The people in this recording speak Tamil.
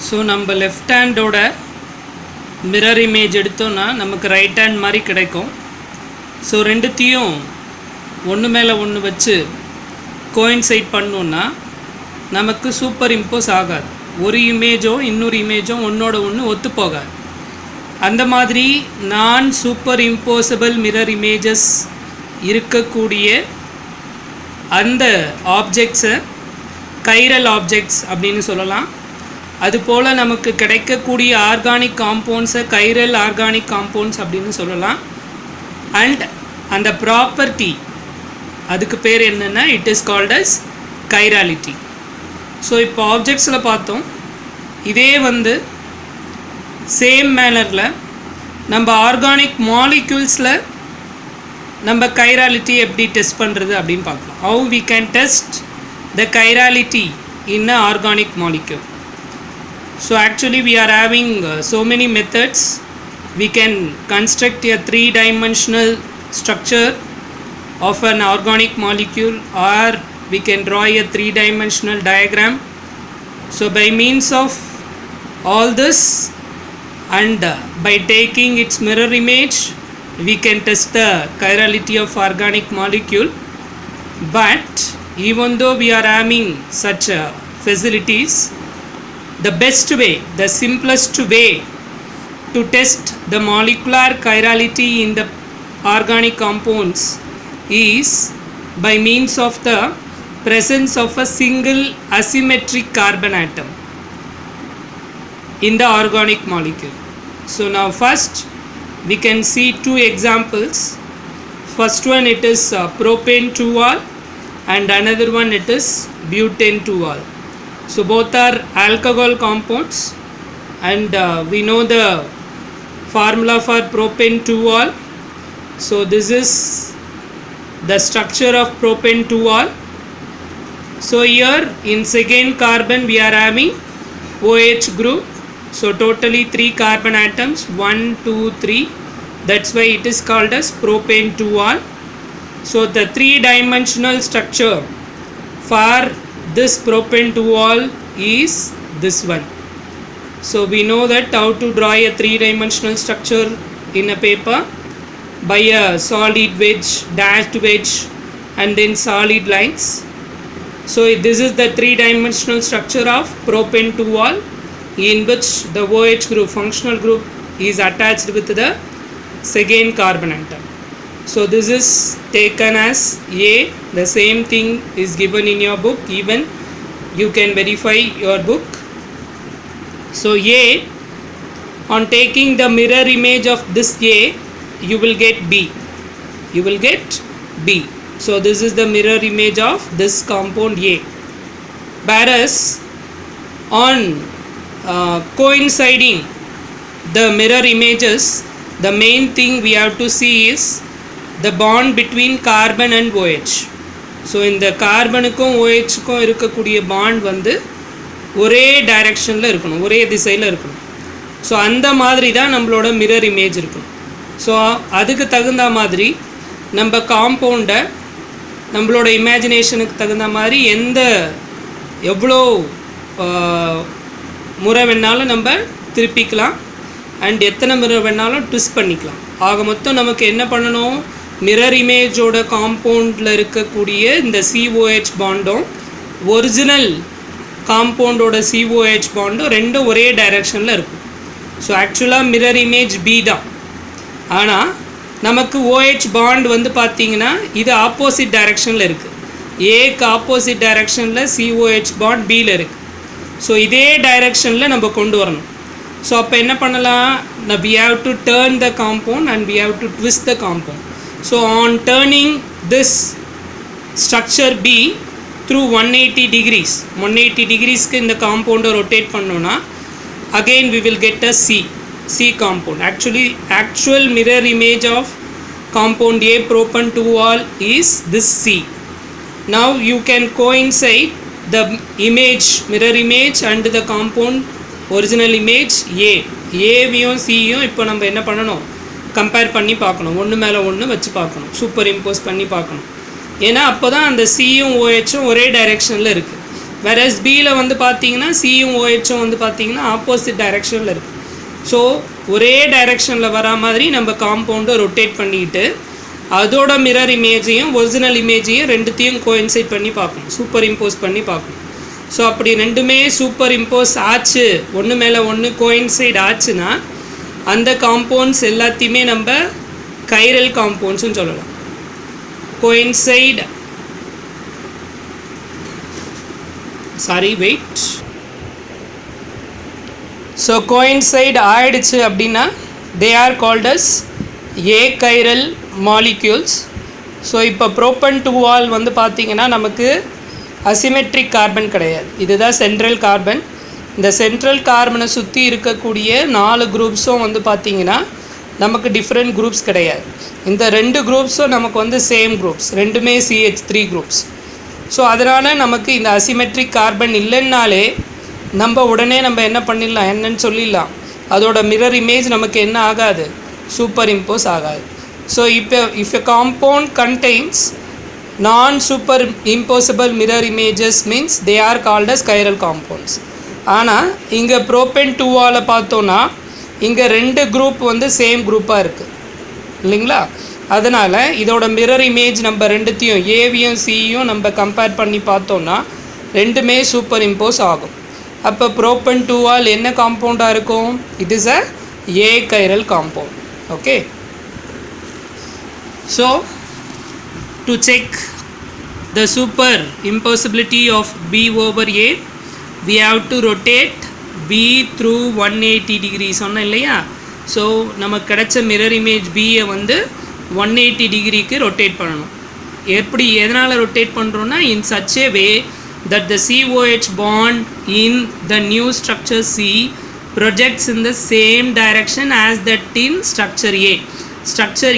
ஸோ நம்ம லெஃப்ட் ஹேண்டோட மிரர் இமேஜ் எடுத்தோன்னா நமக்கு ரைட் ஹேண்ட் மாதிரி கிடைக்கும். ஸோ ரெண்டுத்தையும் ஒன்று மேலே ஒன்று வச்சு கோயின்சைட் பண்ணோன்னா நமக்கு சூப்பர் இம்போஸ் ஆகாது. ஒரு இமேஜோ இன்னொரு இமேஜோ ஒன்றோட ஒன்று ஒத்து போகாது. அந்த மாதிரி நான் சூப்பர் இம்போசபிள் மிரர் இமேஜஸ் இருக்கக்கூடிய அந்த ஆப்ஜெக்ட்ஸை கைரல் ஆப்ஜெக்ட்ஸ் அப்படின்னு சொல்லலாம். அதுபோல் நமக்கு கிடைக்கக்கூடிய ஆர்கானிக் காம்பவுண்ட்ஸை கைரல் ஆர்கானிக் காம்பவுண்ட்ஸ் அப்படின்னு சொல்லலாம். அண்ட் அந்த ப்ராப்பர்ட்டி அதுக்கு பேர் என்னென்னா it is called as chirality. So இப்போ ஆப்ஜெக்ட்ஸில் பார்த்தோம். இதே சேம் மேனரில் நம்ம ஆர்கானிக் மாலிக்யூல்ஸில் நம்ம கைராலிட்டி எப்படி டெஸ்ட் பண்ணுறது அப்படின்னு பார்க்கலாம். How we can test the chirality in a organic molecule. So actually we are having so many methods. We can construct a three-dimensional structure of an organic molecule, or we can draw a three-dimensional diagram. So by means of all this and by taking its mirror image, we can test the chirality of organic molecule. But even though we are having such facilities, the best way, the simplest way to test the molecular chirality in the organic compounds is by means of the presence of a single asymmetric carbon atom in the organic molecule. So now first we can see two examples. First one it is propane 2-ol and another one it is butane 2-ol. So both are alcohol compounds, and we know the formula for propane 2-ol. So this is the structure of propane 2-ol. So here in second carbon we are having OH group. So totally 3 carbon atoms, 1, 2, 3. That's why it is called as propane 2-ol. So the 3-dimensional structure for this propane 2-ol is this one. So we know that how to draw a 3-dimensional structure in a paper by a solid wedge, dashed wedge, and then solid lines. So this is the 3-dimensional structure of propane 2-ol, in which the OH group, functional group, is attached with the second carbon atom. So this is taken as A. The same thing is given in your book. Even you can verify your book. So A, on taking the mirror image of this A, you will get B. You will get B. So this is the mirror image of this compound A. Whereas on coinciding the mirror images, the main thing we have to see is the bond between carbon and OH. So இந்த கார்பனுக்கும் OHக்கும் இருக்கக்கூடிய பாண்ட் ஒரே டைரெக்ஷனில் இருக்கணும், ஒரே திசையில் இருக்கணும். ஸோ அந்த மாதிரி தான் நம்மளோட மிரர் இமேஜ் இருக்கணும். ஸோ அதுக்கு தகுந்த மாதிரி நம்ம காம்பவுண்டை நம்மளோட இமேஜினேஷனுக்கு தகுந்த மாதிரி எவ்வளோ முறை வேணாலும் நம்ம திருப்பிக்கலாம், அண்ட் எத்தனை முறை வேணாலும் ட்விஸ்ட் பண்ணிக்கலாம். ஆக மொத்தம் நமக்கு என்ன பண்ணணும், மிரர் இமேஜோட காம்பவுண்டில் இருக்கக்கூடிய இந்த COH பாண்டும் ஒரிஜினல் காம்பவுண்டோட COH பாண்டும் ரெண்டும் ஒரே டைரெக்ஷனில் இருக்கும். ஸோ ஆக்சுவலாக மிரர் இமேஜ் B தான். ஆனால் நமக்கு OH பாண்ட் பார்த்திங்கன்னா இது ஆப்போசிட் டைரெக்ஷனில் இருக்குது. ஏக்கு ஆப்போசிட் டைரெக்ஷனில் COH பாண்ட் Bயில் இருக்குது. ஸோ இதே டைரெக்ஷனில் நம்ம கொண்டு வரணும். ஸோ அப்போ என்ன பண்ணலாம், we have to turn the compound and we have to twist the compound. So on turning this structure B through 180 degrees, 180 degreesக்கு இந்த காம்பவுண்டை ரொட்டேட் பண்ணோன்னா again we will get a C compound. Actual mirror image of compound A propane 2-ol is this C. Now you can coincide the image, mirror image and the compound original image A. Aவையும் Cயும் இப்போ நம்ம என்ன பண்ணணும், கம்பேர் பண்ணி பார்க்கணும், ஒன்று மேலே ஒன்று வச்சு பார்க்கணும், சூப்பர் இம்போஸ் பண்ணி பார்க்கணும். ஏன்னா அப்போ தான் அந்த சியும் OHம் ஒரே டைரெக்ஷனில் இருக்குது. whereas Bல வந்து பார்த்தீங்கன்னா சியும் ஓஹெச்சும் வந்து பார்த்தீங்கன்னா ஆப்போசிட் டைரெக்ஷனில் இருக்குது. ஸோ ஒரே டைரெக்ஷனில் வரா மாதிரி நம்ம காம்பவுண்டை ரொட்டேட் பண்ணிக்கிட்டு அதோட மிரர் இமேஜையும் ஒரிஜினல் இமேஜையும் ரெண்டுத்தையும் கோயின்சைட் பண்ணி பார்க்கணும், சூப்பர் இம்போஸ் பண்ணி பார்க்கணும். ஸோ அப்படி ரெண்டுமே சூப்பர் இம்போஸ் ஆச்சு, ஒன்று மேலே ஒன்று கோயின்சைட் ஆச்சுன்னா அந்த காம்பவுண்ட்ஸ் எல்லாத்தையுமே நம்ம கைரல் காம்பவுண்ட்ஸ்னு சொல்லலாம். கோயின்சைட் ஸோ கோயின்சைட் ஆயிடுச்சு அப்படின்னா they are called as achiral molecules. So இப்போ ப்ரோப்பன் 2 வந்து பார்த்திங்கன்னா நமக்கு அசிமெட்ரிக் கார்பன் கிடையாது, இதுதான் சென்ட்ரல் கார்பன். இந்த சென்ட்ரல் கார்பனை சுற்றி இருக்கக்கூடிய 4 குரூப்ஸும் வந்து பார்த்திங்கன்னா நமக்கு டிஃப்ரெண்ட் குரூப்ஸ் கிடையாது. இந்த 2 குரூப்ஸும் நமக்கு வந்து சேம் குரூப்ஸ், ரெண்டுமே CH3 குரூப்ஸ். ஸோ அதனால் நமக்கு இந்த அசிமெட்ரிக் கார்பன் இல்லைன்னாலே நம்ம உடனே நம்ம என்ன பண்ணிடலாம், என்னன்னு சொல்லிடலாம், அதோட மிரர் இமேஜ் நமக்கு என்ன ஆகாது, சூப்பர் இம்போஸ் ஆகாது. ஸோ இப்போ if a compound contains non superimposable mirror images means they are called as chiral compounds. ஆனால் இங்கே ப்ரோபேன் 2 பார்த்தோன்னா இங்கே 2 குரூப் வந்து சேம் குரூப்பாக இருக்குது இல்லைங்களா. அதனால் இதோட மிரர் இமேஜ் நம்ம ரெண்டுத்தையும் ஏவியும் சியும் நம்ம கம்பேர் பண்ணி பார்த்தோன்னா ரெண்டுமே சூப்பர் இம்போஸ் ஆகும். அப்போ ப்ரோபன் 2 என்ன காம்பவுண்டாக இருக்கும், it is a achiral compound. Okay, so to check the super impossibility of B over A we have to rotate B through 180 degrees சொன்னேன் இல்லையா. ஸோ நமக்கு கிடைச்ச மிரர் இமேஜ் பியை வந்து 180 டிகிரிக்கு ரொட்டேட் பண்ணணும். எப்படி எதனால் ரொட்டேட் பண்ணுறோன்னா in such a way that the COH bond in the new structure C projects in the same direction as that in structure A. Structure